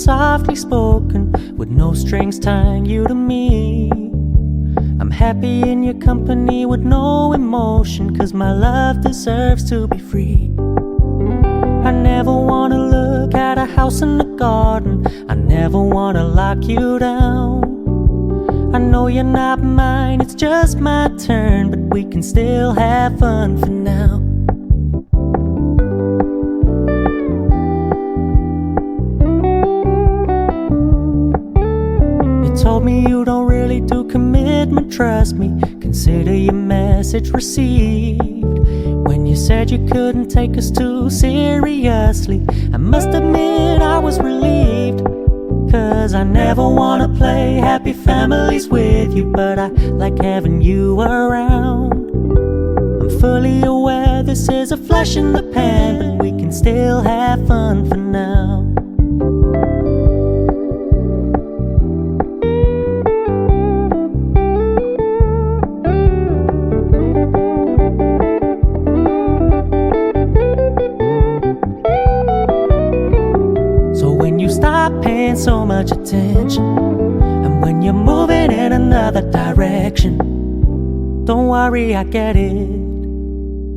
softly spoken, with no strings tying you to me. I'm happy in your company with no emotion, 'cause my love deserves to be free. I never wanna look at a house in the garden, I never wanna lock you down. I know you're not mine, it's just my turn, but we can still have fun for now. You told me you don't really do commitment, trust me, consider your message received. When you said you couldn't take us too seriously, I must admit I was relieved. 'Cause I never wanna play happy families with you, but I like having you around. I'm fully aware this is a flash in the pan, but we can still have fun for now. Stop paying so much attention, and when you're moving in another direction, don't worry, I get it.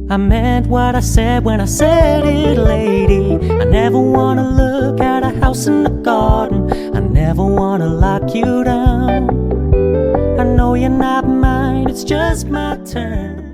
I meant what I said when I said it, lady. I never wanna look at a house in the garden, I never wanna lock you down. I know you're not mine, it's just my turn.